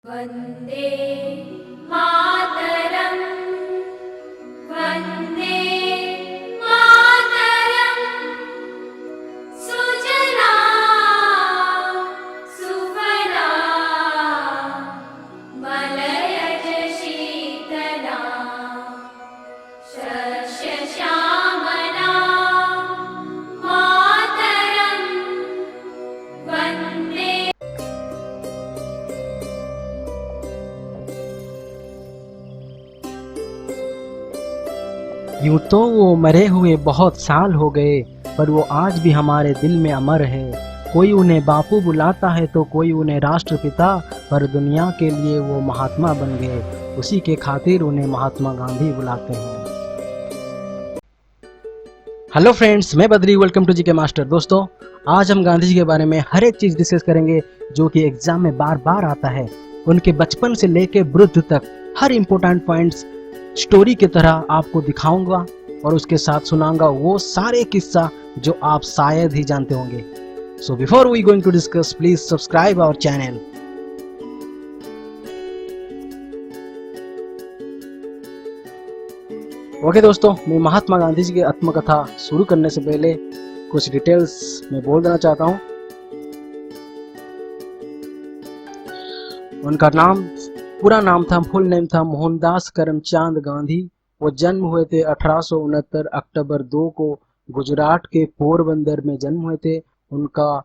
वन्दे मातरम् वन्दे मातरम् सुजला सुफला मलयज शीतला शस्यश्यामला मातरम् वन्दे। यूं तो वो मरे हुए बहुत साल हो गए, पर वो आज भी हमारे दिल में अमर है। कोई उन्हें बापू बुलाता है तो कोई उन्हें राष्ट्रपिता, पर दुनिया के लिए वो महात्मा बन गए। उसी के खातिर उन्हें महात्मा गांधी बुलाते हैं। हेलो फ्रेंड्स, मैं Badri, welcome to GK master. दोस्तों, आज हम गांधी जी के बारे में हर एक चीज डिस्कस करेंगे जो कि एग्जाम में बार बार आता है। उनके बचपन से लेके वृद्ध तक हर इंपॉर्टेंट पॉइंट्स स्टोरी की तरह आपको दिखाऊंगा और उसके साथ सुनाऊंगा वो सारे किस्सा जो आप शायद ही जानते होंगे। So before we going to discuss, please subscribe our channel. Okay दोस्तों, मैं महात्मा गांधी जी की आत्मकथा शुरू करने से पहले कुछ डिटेल्स मैं बोल देना चाहता हूँ। उनका पूरा नाम था, फुल नेम था मोहनदास करमचंद गांधी। वो जन्म हुए थे 1869 अक्टूबर 2 को गुजरात के पोरबंदर में जन्म हुए थे। उनका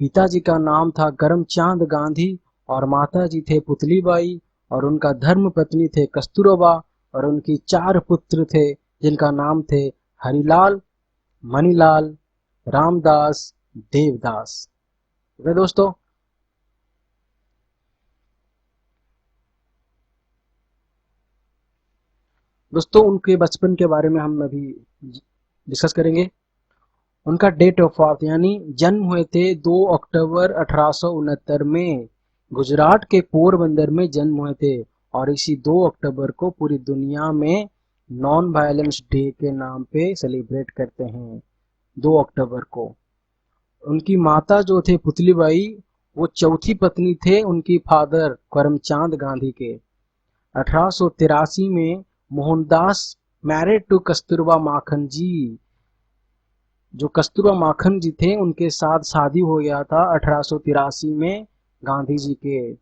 पिताजी का नाम था करमचंद गांधी और माताजी थे पुतलीबाई, और उनका धर्म पत्नी थे कस्तूरबा, और उनकी 4 पुत्र थे जिनका नाम थे हरिलाल, मणिलाल, रामदास, देवदास। वे दोस्तों, उनके बचपन के बारे में हम अभी डिस्कस करेंगे। उनका डेट ऑफ बर्थ यानी जन्म हुए थे 2 अक्टूबर 1869 में, गुजरात के पोरबंदर में जन्म हुए थे। और इसी 2 अक्टूबर को पूरी दुनिया में नॉन वायलेंस डे के नाम पे सेलिब्रेट करते हैं, 2 अक्टूबर को। उनकी माता जो थे पुतलीबाई, वो चौथी पत्नी थे उनकी फादर करमचंद गांधी के। 1883 में मोहनदास मैरिड टू कस्तूरबा माखन जी। जो कस्तूरबा माखन जी थे उनके साथ शादी हो गया था 1883 में गांधी जी के।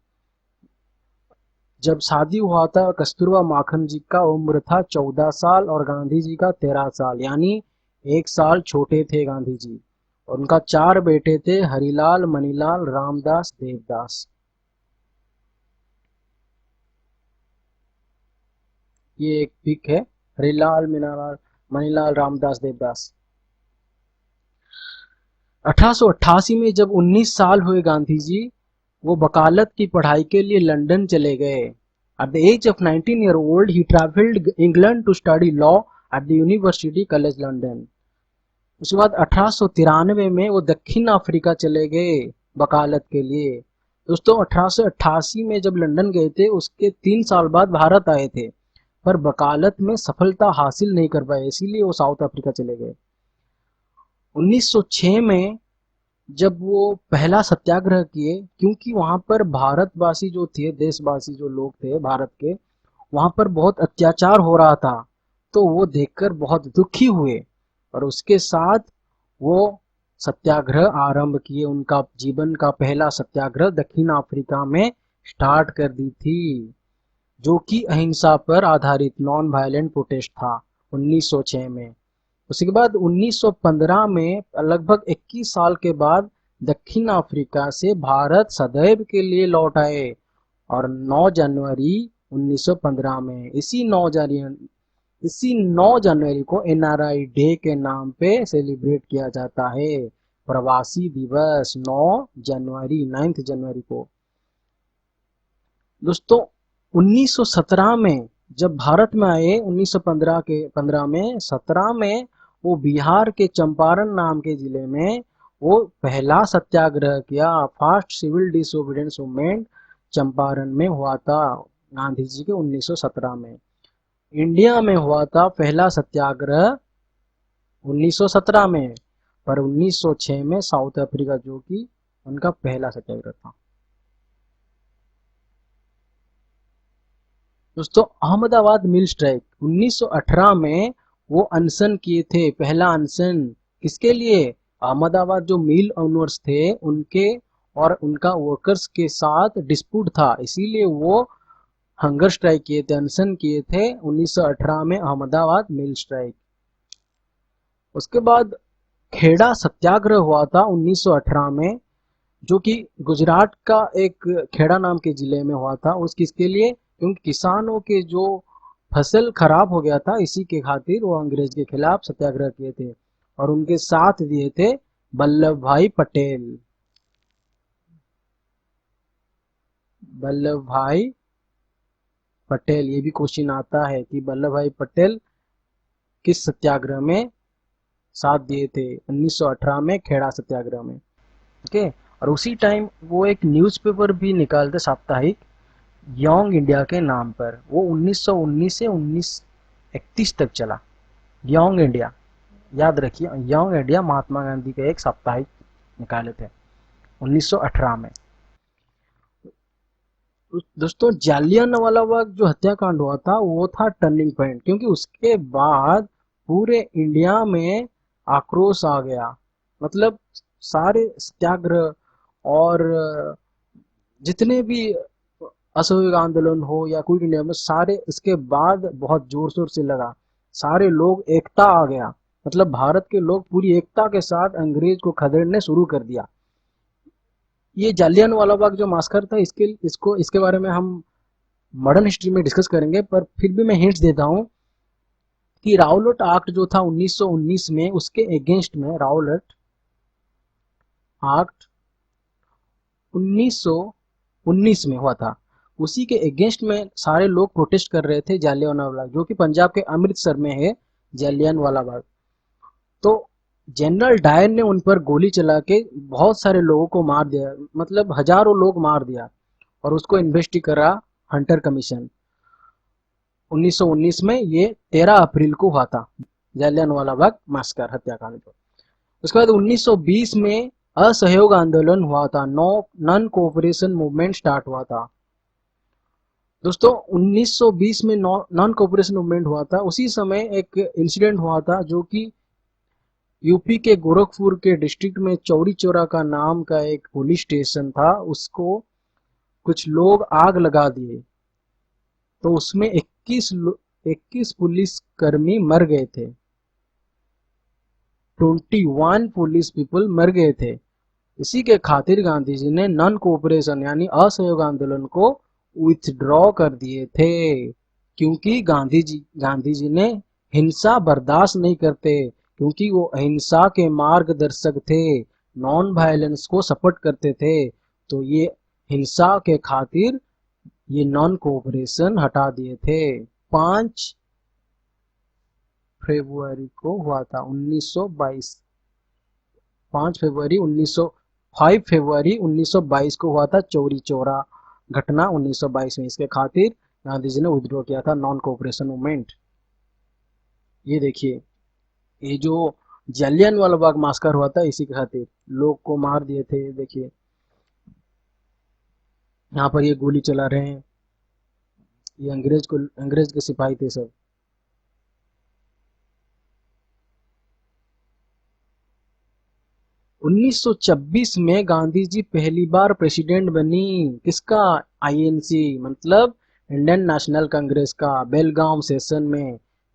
जब शादी हुआ था कस्तूरबा माखन जी का उम्र था 14 साल और गांधी जी का 13 साल, यानी 1 साल छोटे थे गांधी जी। और उनका 4 बेटे थे, हरिलाल, मणिलाल, रामदास, देवदास। ये एक पिक है, हरिलाल, मणिलाल, रामदास, देवदास। 1888 में जब 19 साल हुए गांधी जी, वो वकालत की पढ़ाई के लिए लंदन चले गए। At the age of 19 year old ही travelled England to study law at the university college London. उसके बाद 1893 में वो दक्षिण अफ्रीका चले गए वकालत के लिए। दोस्तों, 1888 में जब लंदन गए थे उसके 3 साल बाद भारत आए थे, पर वकालत में सफलता हासिल नहीं कर पाए, इसीलिए वो साउथ अफ्रीका चले गए। 1906 में जब वो पहला सत्याग्रह किए, क्योंकि वहां पर भारतवासी जो थे, देशवासी जो लोग थे भारत के, वहां पर बहुत अत्याचार हो रहा था, तो वो देखकर बहुत दुखी हुए और उसके साथ वो सत्याग्रह आरंभ किए। उनका जीवन का पहला सत्याग्रह दक्षिण अफ्रीका में स्टार्ट कर दी थी, जो कि अहिंसा पर आधारित नॉन वायलेंट प्रोटेस्ट था 1906 में। उसके बाद 1915 में लगभग 21 साल के बाद दक्षिण अफ्रीका से भारत सदैव के लिए लौट आए, और 9 जनवरी 1915 में इसी 9 जनवरी को एनआरआई डे के नाम पे सेलिब्रेट किया जाता है, प्रवासी दिवस 9 जनवरी को। दोस्तों, 1917 में जब भारत में आए, 1915 में 17 में वो बिहार के चंपारण नाम के जिले में वो पहला सत्याग्रह किया। First civil disobedience movement Champaran में हुआ था गांधी जी के 1917 में। इंडिया में हुआ था पहला सत्याग्रह 1917 में, पर 1906 में साउथ अफ्रीका, जो कि उनका पहला सत्याग्रह था। दोस्तों अहमदाबाद मिल स्ट्राइक 1918 में वो अनशन किए थे, पहला अनशन किसके लिए? अहमदाबाद जो मिल ओनर्स थे उनके और उनका वर्कर्स के साथ डिस्प्यूट था, इसीलिए वो हंगर स्ट्राइक किए थे, अनशन किए थे 1918 में, अहमदाबाद मिल स्ट्राइक। उसके बाद खेड़ा सत्याग्रह हुआ था 1918 में, जो कि गुजरात का एक खेड़ा नाम के जिले में हुआ था। उस किसके लिए? क्योंकि किसानों के जो फसल खराब हो गया था, इसी के खातिर वो अंग्रेज के खिलाफ सत्याग्रह किए थे और उनके साथ दिए थे वल्लभ भाई पटेल। वल्लभ भाई पटेल, ये भी क्वेश्चन आता है कि वल्लभ भाई पटेल किस सत्याग्रह में साथ दिए थे? 1918 में खेड़ा सत्याग्रह में। ओके, और उसी टाइम वो एक न्यूज़पेपर भी निकालते साप्ताहिक यंग इंडिया के नाम पर, वो 1919 से 1931 तक चला। यंग इंडिया, याद रखिए, यंग इंडिया महात्मा गांधी का एक साप्ताहिक निकाले थे 1918 में। दोस्तों जालियांवाला बाग जो हत्याकांड हुआ था वो था टर्निंग पॉइंट, क्योंकि उसके बाद पूरे इंडिया में आक्रोश आ गया। मतलब सारे सत्याग्रह और जितने भी असहयोग आंदोलन हो या क्विट इंडिया में, सारे इसके बाद बहुत जोर शोर से लगा, सारे लोग एकता आ गया। मतलब भारत के लोग पूरी एकता के साथ अंग्रेज को खदेड़ने शुरू कर दिया। ये जालियांवाला बाग जो मास्कर था, इसके बारे में हम मॉडर्न हिस्ट्री में डिस्कस करेंगे, पर फिर भी मैं हिंट्स देता हूँ कि रावलट एक्ट जो था 1919 में, उसके अगेंस्ट में रावलट एक्ट 1919 में हुआ था, उसी के अगेंस्ट में सारे लोग प्रोटेस्ट कर रहे थे जालियांवाला बाग, जो कि पंजाब के अमृतसर में है जालियांवाला बाग। तो जनरल डायर ने उन पर गोली चला के बहुत सारे लोगों को मार दिया, मतलब हजारों लोग मार दिया, और उसको इन्वेस्टिग करा हंटर कमीशन। 1919 में ये 13 अप्रैल को हुआ था जालियांवाला बाग मास्कर हत्याकांड। उसके बाद 1920 में असहयोग आंदोलन हुआ था, नॉन कोऑपरेशन मूवमेंट स्टार्ट हुआ था। दोस्तों 1920 में नॉन कोऑपरेशन मूवमेंट हुआ था, उसी समय एक इंसिडेंट हुआ था जो कि यूपी के गोरखपुर के डिस्ट्रिक्ट में चौरी चौरा का नाम का एक पुलिस स्टेशन था, उसको कुछ लोग आग लगा दिए, तो उसमें 21 पुलिस कर्मी मर गए थे, 21 पुलिस पीपल मर गए थे। इसी के खातिर गांधी जी ने नॉन कोऑपरेशन यानी असहयोग आंदोलन को विथड्रॉ कर दिए थे, क्योंकि गांधी जी ने हिंसा बर्दाश्त नहीं करते, क्योंकि वो अहिंसा के मार्गदर्शक थे, नॉन वायलेंस को सपोर्ट करते थे। तो ये हिंसा के खातिर ये नॉन कोऑपरेशन हटा दिए थे। 5 फरवरी को हुआ था 1922, 5 फरवरी 5 फरवरी 1922 को हुआ था चौरी चौरा घटना 1922 में। इसके खातिर गांधी जी ने विद्रोह किया था, नॉन कोऑपरेशन मूवमेंट। ये देखिए, ये जो जालियांवाला बाग मास्कर हुआ था, इसी के खातिर लोग को मार दिए थे। देखिए यहाँ पर ये गोली चला रहे हैं, ये अंग्रेज के सिपाही थे सब। 1926 में गांधी जी पहली बार प्रेसिडेंट बनी, किसका? आईएनसी मतलब इंडियन नेशनल कांग्रेस का।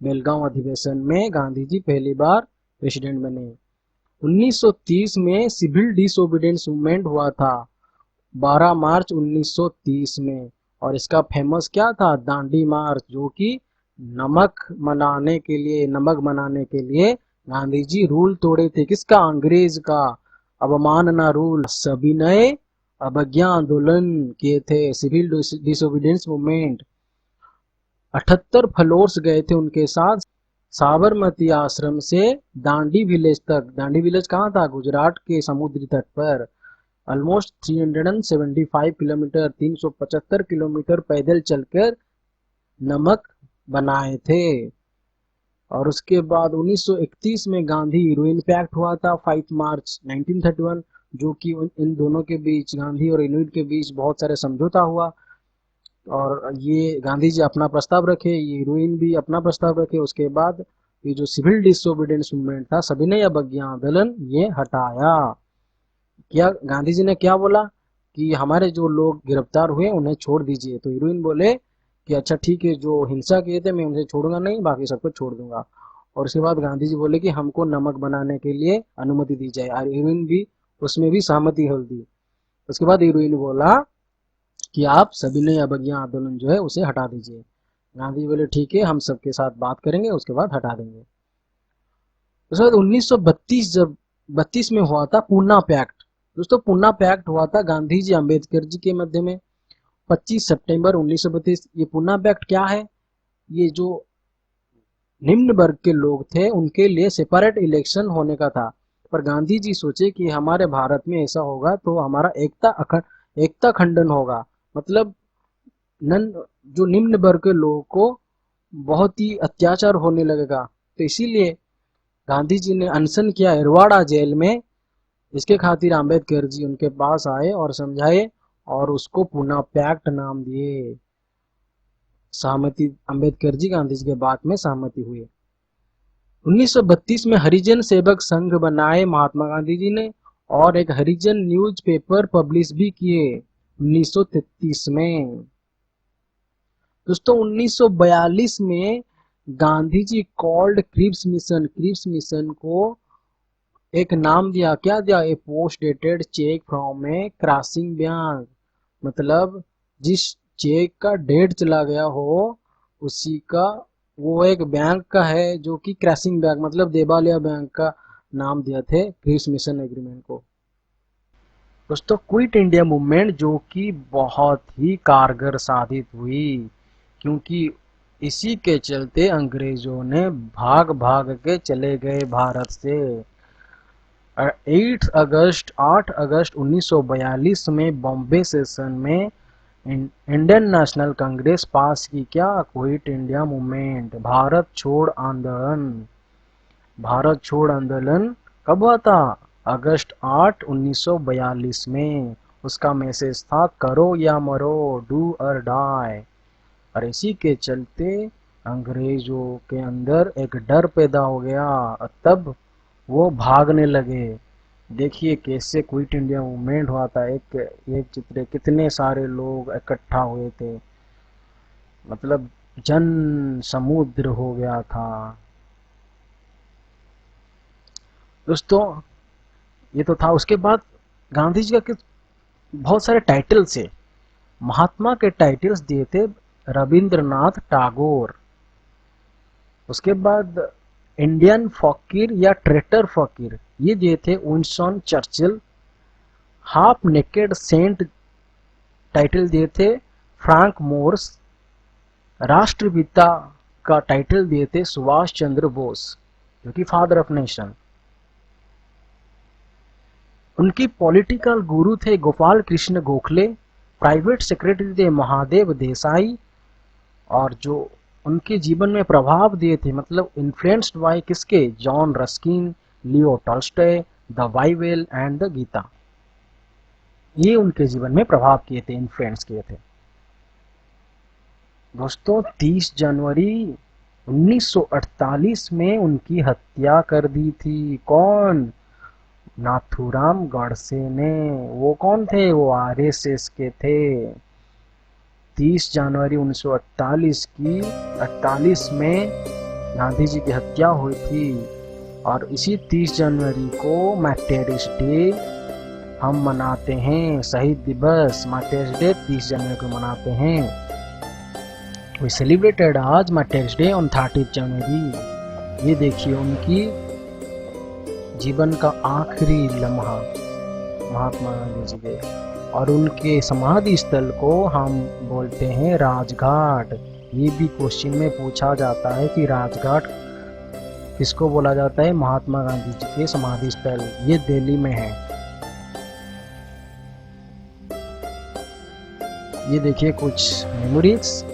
बेलगांव अधिवेशन में गांधी जी पहली बार प्रेसिडेंट बने। 1930 में सिविल डिसोबीडियंस मूवमेंट हुआ था 12 मार्च 1930 में, और इसका फेमस क्या था? दांडी मार्च, जो कि नमक मनाने के लिए गांधी जी रूल तोड़े थे, किसका? अंग्रेज का अवमानना रूल। सभी नए अवज्ञा आंदोलन किए थे, सिविल डिसोबीडियंस मूवमेंट। 78 फ्लोर्स गए थे उनके साथ, साबरमती आश्रम से दांडी विलेज तक। दांडी विलेज कहाँ था? गुजरात के समुद्री तट पर। ऑलमोस्ट 375 किलोमीटर, 375 किलोमीटर पैदल चलकर नमक बनाए थे। और उसके बाद 1931 में गांधी हीरोइन पैक्ट हुआ था 5 मार्च 1931, जो कि इन दोनों के बीच, गांधी और इनुइट के बीच बहुत सारे समझौता हुआ। और ये गांधी जी अपना प्रस्ताव रखे, ये हीरोइन भी अपना प्रस्ताव रखे। उसके बाद ये जो सिविल डिसोबीडियंस मूवमेंट था, सविनय अवज्ञा आंदोलन, ये हटाया। क्या गांधी जी ने क्या बोला कि हमारे जो लोग गिरफ्तार हुए उन्हें छोड़ दीजिए। तो हीरोइन बोले कि अच्छा ठीक है, जो हिंसा किए थे मैं उन्हें छोड़ूंगा नहीं, बाकी सबको छोड़ दूंगा। और उसके बाद गांधी जी बोले कि हमको नमक बनाने के लिए अनुमति दी जाए, और हीरोइन भी उसमें भी सहमति हो दी। उसके बाद हीरोइन बोला कि आप सविनय अवज्ञा आंदोलन जो है उसे हटा दीजिए। गांधी जी बोले ठीक है, हम सबके साथ बात करेंगे, उसके बाद हटा देंगे। उसके बाद 1932 जब 32 में हुआ था पूना पैक्ट। दोस्तों पूना पैक्ट हुआ था गांधी जी अम्बेडकर जी के मध्य में 25 सितंबर 1932। ये पूना पैक्ट क्या है? ये जो निम्न वर्ग के लोग थे उनके लिए सेपरेट इलेक्शन होने का था, पर गांधी जी सोचे कि हमारे भारत में ऐसा होगा तो हमारा एकता खंडन होगा, मतलब नन जो निम्न वर्ग के लोगों को बहुत ही अत्याचार होने लगेगा। तो इसीलिए गांधी जी ने अनशन किया इरवाड़ा जेल में। इसके खातिर अम्बेडकर जी उनके पास आए और समझाए, और उसको पूना पैक्ट नाम दिए। सहमति, अम्बेडकर जी गांधी जी के बात में सहमति हुई। 1932 में हरिजन सेवक संघ बनाए महात्मा गांधी जी ने, और एक हरिजन न्यूज़पेपर पब्लिश भी किए 1933 में। दोस्तों 1942 में Gandhi ji called Cripps Mission को एक नाम दिया। क्या दिया? A post dated cheque from a crossing bank, मतलब जिस चेक का डेट चला गया हो उसी का, वो एक बैंक का है जो कि क्रैशिंग बैंक मतलब देवालिया बैंक का नाम दिया थे क्रिप्स मिशन एग्रीमेंट को। दोस्तों क्विट इंडिया मूवमेंट जो कि बहुत ही कारगर साबित हुई, क्योंकि इसी के चलते अंग्रेजों ने भाग भाग के चले गए भारत से। 8 अगस्त 1942 में बॉम्बे सेशन में इंडियन नेशनल कांग्रेस पास की क्या? क्विट इंडिया मूवमेंट, भारत छोड़ आंदोलन। भारत छोड़ आंदोलन कब हुआ था? अगस्त 8, 1942 में। उसका मैसेज था करो या मरो, डू और डाई। और इसी के चलते अंग्रेजों के अंदर एक डर पैदा हो गया, तब वो भागने लगे। देखिए कैसे क्विट इंडिया मूवमेंट हुआ था। एक चित्र, कितने सारे लोग इकट्ठा हुए थे, मतलब जन समुद्र हो गया था। दोस्तों ये तो था। उसके बाद गांधी जी का बहुत सारे टाइटल्स है। महात्मा के टाइटल्स दिए थे रविंद्रनाथ टैगोर। उसके बाद इंडियन फकीर या ट्रेटर फकीर ये दिए थे Winston Churchill. Half naked saint title दिए थे फ्रैंक मोर्स। राष्ट्रपिता का टाइटल दिए थे सुभाष चंद्र बोस, जो कि फादर ऑफ नेशन। उनकी पॉलिटिकल गुरु थे गोपाल कृष्ण गोखले। प्राइवेट सेक्रेटरी थे महादेव देसाई। और जो उनके जीवन में प्रभाव दिए थे, मतलब इन्फ्लुएंस्ड बाय किसके? John Ruskin, Leo Tolstoy, the Bible and the Gita. ये उनके जीवन में प्रभाव किए थे, इन्फ्लुएंस किए थे। दोस्तों 30 जनवरी 1948 में उनकी हत्या कर दी थी। कौन? नाथूराम गॉडसे ने। वो कौन थे? वो आरएसएस के थे। 30 जनवरी 1948 में गांधी जी की हत्या हुई थी। और इसी 30 जनवरी को मैटर्स डे हम मनाते हैं, शहीद दिवस। मैटर्स डे 30 जनवरी को मनाते हैं। वी सेलिब्रेटेड आज मैटर्स डे ऑन 30 जनवरी। ये देखिए उनकी जीवन का आखिरी लम्हा महात्मा गांधी जी के। और उनके समाधि स्थल को हम बोलते हैं राजघाट। ये भी क्वेश्चन में पूछा जाता है कि राजघाट किसको बोला जाता है? महात्मा गांधी जी के समाधि स्थल, ये दिल्ली में है। ये देखिए कुछ मेमोरीज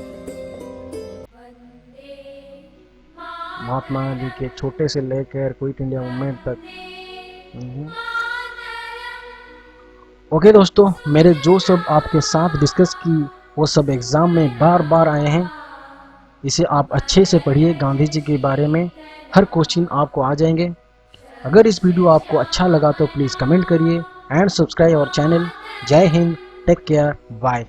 महात्मा गांधी के, छोटे से लेकर क्विट इंडिया मूवमेंट तक। ओके दोस्तों, मेरे जो सब आपके साथ डिस्कस की वो सब एग्ज़ाम में बार बार आए हैं। इसे आप अच्छे से पढ़िए, गांधी जी के बारे में हर क्वेश्चन आपको आ जाएंगे। अगर इस वीडियो आपको अच्छा लगा तो प्लीज़ कमेंट करिए एंड सब्सक्राइब आवर चैनल। जय हिंद, टेक केयर, बाय।